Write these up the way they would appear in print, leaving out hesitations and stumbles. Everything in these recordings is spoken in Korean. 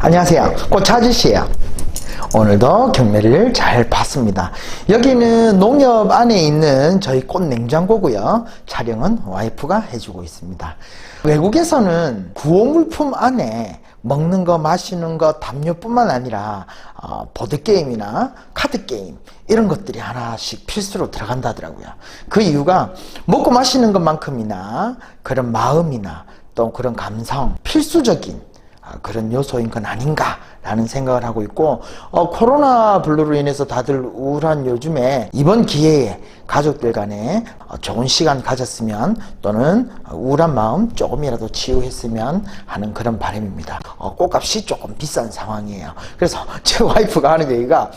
안녕하세요. 꽃아저씨예요. 오늘도 경매를 잘 봤습니다. 여기는 농협 안에 있는 저희 꽃 냉장고고요. 촬영은 와이프가 해주고 있습니다. 외국에서는 구호물품 안에 먹는 거, 마시는 거, 담요뿐만 아니라 보드게임이나 카드게임 이런 것들이 하나씩 필수로 들어간다더라고요. 그 이유가 먹고 마시는 것만큼이나 그런 마음이나 또 그런 감성, 필수적인 그런 요소인 건 아닌가라는 생각을 하고 있고, 코로나 블루로 인해서 다들 우울한 요즘에 이번 기회에 가족들 간에 좋은 시간 가졌으면, 또는 우울한 마음 조금이라도 치유했으면 하는 그런 바람입니다. 꽃값이 조금 비싼 상황이에요. 그래서 제 와이프가 하는 얘기가,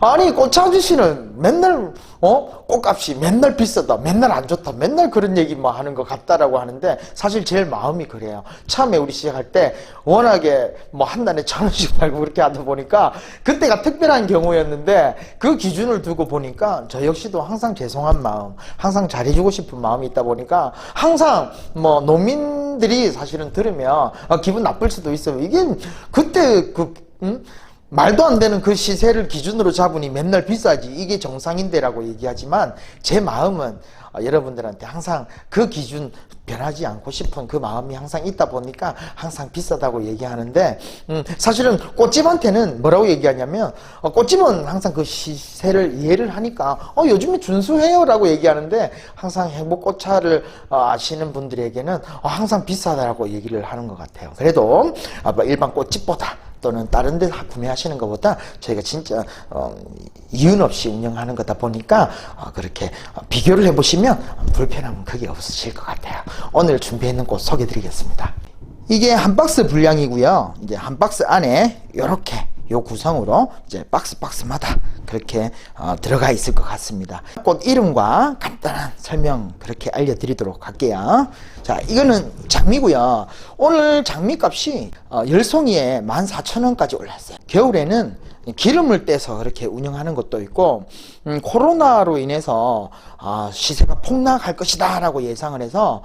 아니 꽃아저씨는 맨날 꽃값이 맨날 비싸다, 맨날 안 좋다, 맨날 그런 얘기 뭐 하는 것 같다라고 하는데, 사실 제일 마음이 그래요. 처음에 우리 시작할 때 워낙에 뭐 한 달에 1,000원씩 팔고 그렇게 하다 보니까 그때가 특별한 경우였는데, 그 기준을 두고 보니까 저 역시도 항상 죄송한 마음, 항상 잘해주고 싶은 마음이 있다 보니까 항상 뭐 농민들이 사실은 들으면 기분 나쁠 수도 있어요. 이게 그때 말도 안 되는 그 시세를 기준으로 잡으니 맨날 비싸지, 이게 정상인데라고 얘기하지만, 제 마음은 여러분들한테 항상 그 기준 변하지 않고 싶은 그 마음이 항상 있다 보니까 항상 비싸다고 얘기하는데, 사실은 꽃집한테는 뭐라고 얘기하냐면, 꽃집은 항상 그 시세를 이해를 하니까 요즘에 준수해요 라고 얘기하는데, 항상 행복꽃차를 아시는 분들에게는 항상 비싸다라고 얘기를 하는 것 같아요. 그래도 일반 꽃집보다 또는 다른 데 구매하시는 것보다 저희가 진짜 이윤 없이 운영하는 거다 보니까 그렇게 비교를 해보시면 불편함은 크게 없으실 것 같아요. 오늘 준비했는 꽃 소개해 드리겠습니다. 이게 한 박스 분량이고요. 이제 한 박스 안에 이렇게 요 구성으로 이제 박스마다 그렇게 들어가 있을 것 같습니다. 꽃 이름과 간단한 설명 그렇게 알려드리도록 할게요. 자, 이거는 장미고요. 오늘 장미값이 10송이에 14,000원까지 올랐어요. 겨울에는 기름을 떼서 그렇게 운영하는 것도 있고, 코로나로 인해서 시세가 폭락할 것이다 라고 예상을 해서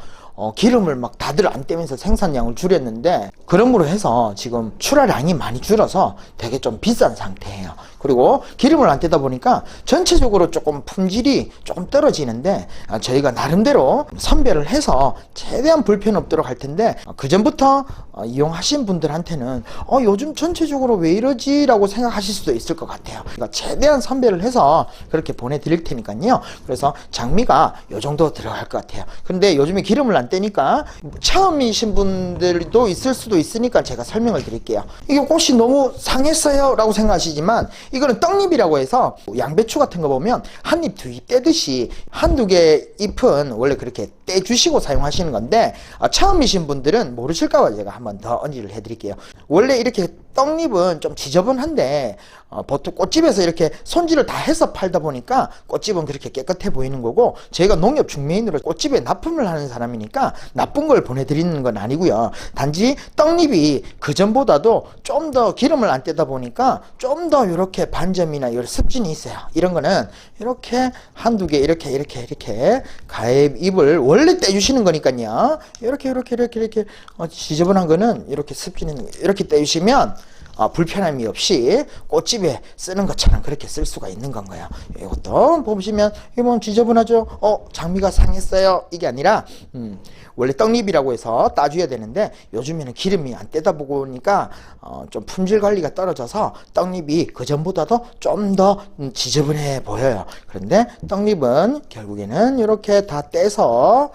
기름을 막 다들 안 떼면서 생산량을 줄였는데, 그러므로 해서 지금 출하량이 많이 줄어서 되게 좀 비싼 상태예요. 그리고 기름을 안 떼다 보니까 전체적으로 조금 품질이 조금 떨어지는데, 저희가 나름대로 선별을 해서 최대한 불편 없도록 할 텐데, 그 전부터 이용하신 분들한테는 요즘 전체적으로 왜 이러지? 라고 생각하실 수도 있을 것 같아요. 그러니까 최대한 선별을 해서 그렇게 보내드릴 테니까요. 그래서 장미가 요 정도 들어갈 것 같아요. 근데 요즘에 기름을 안 떼니까 처음이신 분들도 있을 수도 있으니까 제가 설명을 드릴게요. 이게 꽃이 너무 상했어요 라고 생각하시지만, 이거는 떡잎이라고 해서 양배추 같은 거 보면 한 잎 두 잎 떼듯이 한두 개 잎은 원래 그렇게 떼주시고 사용하시는 건데, 처음이신 분들은 모르실까봐 제가 한번 더 언지를 해드릴게요. 원래 이렇게 떡잎은 좀 지저분한데 보통 꽃집에서 이렇게 손질을 다 해서 팔다 보니까 꽃집은 그렇게 깨끗해 보이는 거고, 저희가 농협 중매인으로 꽃집에 납품을 하는 사람이니까 나쁜 걸 보내드리는 건 아니고요. 단지 떡잎이 그전보다도 좀 더 기름을 안 떼다 보니까 좀 더 이렇게 반점이나 이런 습진이 있어요. 이런 거는 이렇게 한두 개 이렇게 가입 잎을 원래 떼주시는 거니까요. 이렇게 지저분한 거는 이렇게 습진은 이렇게 떼주시면 불편함이 없이 꽃집에 쓰는 것처럼 그렇게 쓸 수가 있는 건가요. 이것도 보시면 이건 지저분하죠. 장미가 상했어요. 이게 아니라 원래 떡잎이라고 해서 따줘야 되는데, 요즘에는 기름이 안 떼다 보니까 좀 품질 관리가 떨어져서 떡잎이 그전보다도 좀 더 지저분해 보여요. 그런데 떡잎은 결국에는 이렇게 다 떼서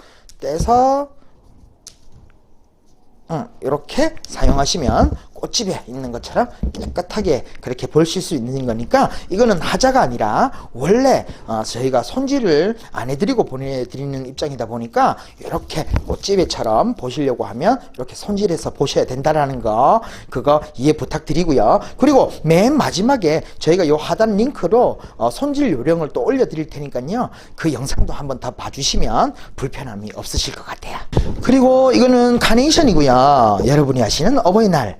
이렇게 사용하시면 꽃집에 있는 것처럼 깨끗하게 그렇게 보실 수 있는 거니까, 이거는 하자가 아니라 원래 저희가 손질을 안 해드리고 보내드리는 입장이다 보니까 이렇게 꽃집에처럼 보시려고 하면 이렇게 손질해서 보셔야 된다라는 거, 그거 이해 부탁드리고요. 그리고 맨 마지막에 저희가 요 하단 링크로 손질 요령을 또 올려드릴 테니까요. 그 영상도 한번 더 봐주시면 불편함이 없으실 것 같아요. 그리고 이거는 카네이션이고요. 여러분이 아시는 어버이날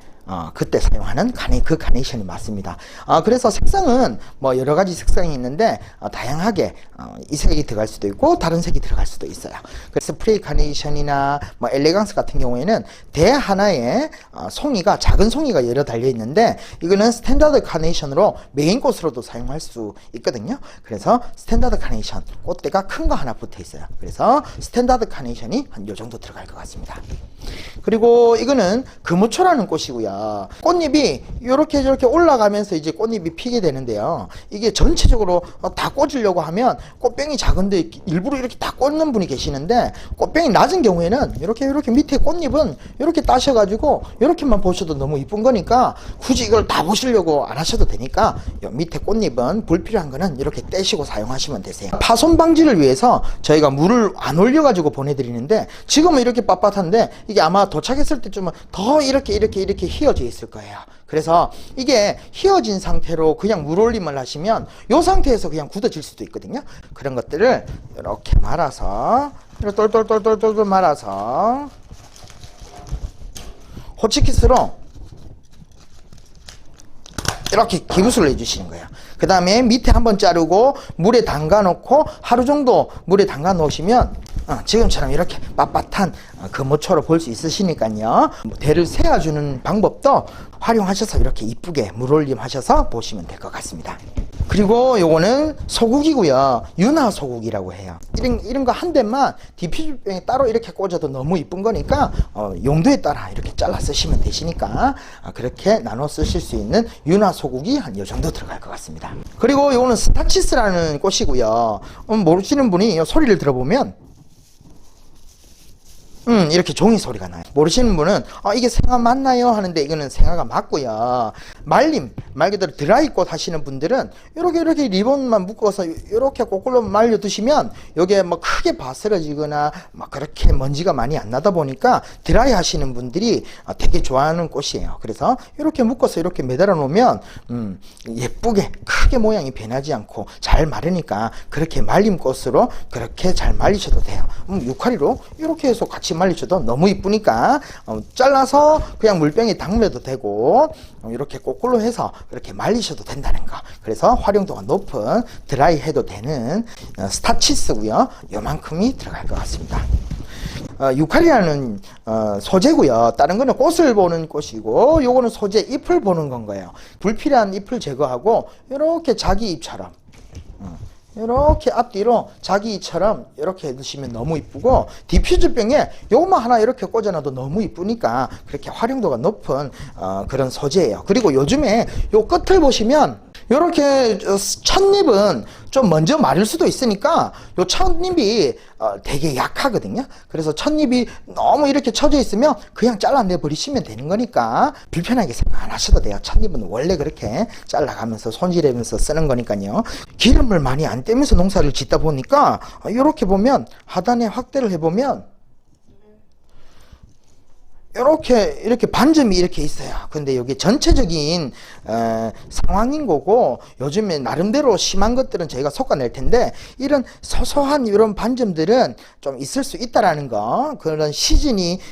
그때 사용하는 그 카네이션이 맞습니다. 그래서 색상은 뭐 여러 가지 색상이 있는데 다양하게 이 색이 들어갈 수도 있고 다른 색이 들어갈 수도 있어요. 그래서 스프레이 카네이션이나 뭐 엘레강스 같은 경우에는 대 하나에 송이가 작은 송이가 여러 달려 있는데 이거는 스탠다드 카네이션으로 메인 꽃으로도 사용할 수 있거든요. 그래서 스탠다드 카네이션 꽃대가 큰 거 하나 붙어 있어요. 그래서 스탠다드 카네이션이 한 요 정도 들어갈 것 같습니다. 그리고 이거는 금우초라는 꽃이고요. 꽃잎이 이렇게 저렇게 올라가면서 이제 꽃잎이 피게 되는데요. 이게 전체적으로 다 꽂으려고 하면 꽃병이 작은데 일부러 이렇게 다 꽂는 분이 계시는데 꽃병이 낮은 경우에는 이렇게 밑에 꽃잎은 이렇게 따셔가지고 이렇게만 보셔도 너무 이쁜 거니까 굳이 이걸 다 보시려고 안 하셔도 되니까 밑에 꽃잎은 불필요한 거는 이렇게 떼시고 사용하시면 되세요. 파손 방지를 위해서 저희가 물을 안 올려가지고 보내드리는데 지금은 이렇게 빳빳한데 이게 아마 도착했을 때쯤은 더 이렇게 휘어져 있을 거예요. 그래서 이게 휘어진 상태로 그냥 물 올림을 하시면 이 상태에서 그냥 굳어질 수도 있거든요. 그런 것들을 이렇게 말아서 이렇게 똘똘똘똘똘 말아서 호치키스로 이렇게 기부술을 해주시는 거예요. 그 다음에 밑에 한번 자르고 물에 담가 놓고 하루 정도 물에 담가 놓으시면 지금처럼 이렇게 빳빳한 금오초로 볼 수 있으시니까요. 대를 세워주는 방법도 활용하셔서 이렇게 이쁘게 물올림 하셔서 보시면 될 것 같습니다. 그리고 요거는 소국이고요. 윤화 소국이라고 해요. 이런 거 한 대만 디퓨저병에 따로 이렇게 꽂아도 너무 이쁜 거니까 용도에 따라 이렇게 잘라 쓰시면 되시니까 그렇게 나눠 쓰실 수 있는 윤화 소국이 한 요 정도 들어갈 것 같습니다. 그리고 요거는 스타치스라는 꽃이고요. 모르시는 분이 요 소리를 들어보면 이렇게 종이 소리가 나요. 모르시는 분은 이게 생화 맞나요? 하는데 이거는 생화가 맞고요. 말림, 말 그대로 드라이 꽃 하시는 분들은 이렇게 리본만 묶어서 이렇게 거꾸로 말려 두시면 여기에 뭐 크게 바스러지거나 막 그렇게 먼지가 많이 안 나다 보니까 드라이 하시는 분들이 되게 좋아하는 꽃이에요. 그래서 이렇게 묶어서 이렇게 매달아 놓으면 예쁘게 크게 모양이 변하지 않고 잘 마르니까 그렇게 말림 꽃으로 그렇게 잘 말리셔도 돼요. 유카리로 이렇게 해서 같이 말리셔도 너무 이쁘니까 잘라서 그냥 물병에 담궈도 되고 이렇게 거꾸로 해서 이렇게 말리셔도 된다는 거. 그래서 활용도가 높은 드라이 해도 되는 스타치스고요. 요만큼이 들어갈 것 같습니다. 유카리라는 소재고요. 다른 거는 꽃을 보는 꽃이고 요거는 소재 잎을 보는 건 거예요. 불필요한 잎을 제거하고 이렇게 자기 잎처럼 이렇게 앞뒤로 자기 잎처럼 이렇게 해두시면 너무 이쁘고 디퓨저병에 요것만 하나 이렇게 꽂아놔도 너무 이쁘니까 그렇게 활용도가 높은 그런 소재예요. 그리고 요즘에 요 끝을 보시면 이렇게 찻잎은 좀 먼저 마를 수도 있으니까 요 찻잎이 되게 약하거든요. 그래서 찻잎이 너무 이렇게 쳐져 있으면 그냥 잘라내 버리시면 되는 거니까 불편하게 생각 안 하셔도 돼요. 찻잎은 원래 그렇게 잘라가면서 손질하면서 쓰는 거니까요. 기름을 많이 안 떼면서 농사를 짓다 보니까 이렇게 보면 하단에 확대를 해보면 이렇게 반점이 이렇게 있어요. 근데 여기 전체적인 상황인 거고 요즘에 나름대로 심한 것들은 저희가 솎아낼 텐데 이런 소소한 이런 반점들은 좀 있을 수 있다라는 거, 그런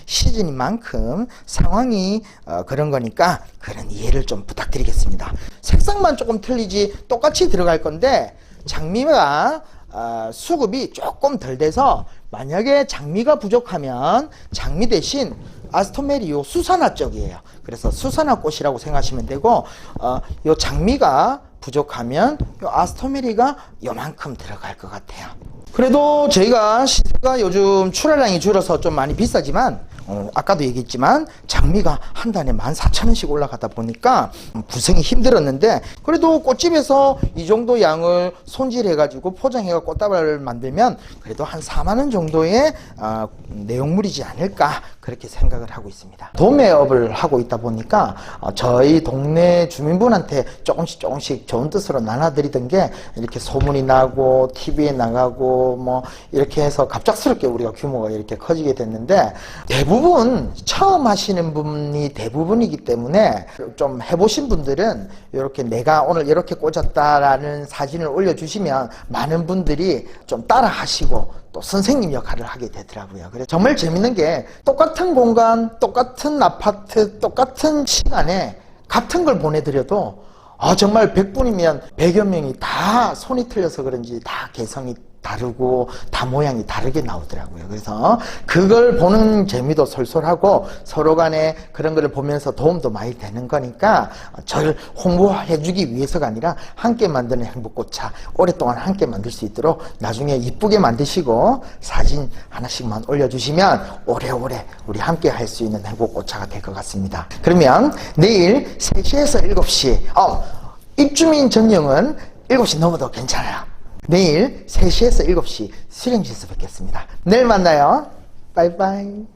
시즌이만큼 상황이 그런 거니까 그런 이해를 좀 부탁드리겠습니다. 색상만 조금 틀리지 똑같이 들어갈 건데 장미가 수급이 조금 덜 돼서 만약에 장미가 부족하면 장미 대신 아스토메리 요 수산화 쪽이에요. 그래서 수산화 꽃이라고 생각하시면 되고 요 장미가 부족하면 요 아스토메리가 요만큼 들어갈 것 같아요. 그래도 저희가 시세가 요즘 출하량이 줄어서 좀 많이 비싸지만 아까도 얘기했지만 장미가 한 단에 14,000원씩 올라가다 보니까 구성이 힘들었는데 그래도 꽃집에서 이 정도 양을 손질해가지고 포장해가 꽃다발을 만들면 그래도 한 4만원 정도의 내용물이지 않을까 그렇게 생각을 하고 있습니다. 도매업을 하고 있다 보니까 저희 동네 주민분한테 조금씩 좋은 뜻으로 나눠드리던 게 이렇게 소문이 나고 TV에 나가고 뭐 이렇게 해서 갑작스럽게 우리가 규모가 이렇게 커지게 됐는데 대부분 처음 하시는 분이 대부분이기 때문에 좀 해보신 분들은 이렇게 내가 오늘 이렇게 꽂았다라는 사진을 올려주시면 많은 분들이 좀 따라 하시고 또 선생님 역할을 하게 되더라고요. 그래서 정말 재밌는 게 똑같은 똑같은 공간, 똑같은 아파트, 똑같은 시간에 같은 걸 보내드려도 정말 100분이면 100여 명이 다 손이 틀려서 그런지 다 개성이 다르고 다 모양이 다르게 나오더라고요. 그래서 그걸 보는 재미도 솔솔하고 서로 간에 그런 거를 보면서 도움도 많이 되는 거니까 저를 홍보해주기 위해서가 아니라 함께 만드는 행복꽃차 오랫동안 함께 만들 수 있도록 나중에 이쁘게 만드시고 사진 하나씩만 올려주시면 오래오래 우리 함께 할 수 있는 행복꽃차가 될 것 같습니다. 그러면 내일 3시에서 7시 입주민 전용은 7시 넘어도 괜찮아요. 내일 3시에서 7시 수령실에서 뵙겠습니다. 내일 만나요. 바이바이.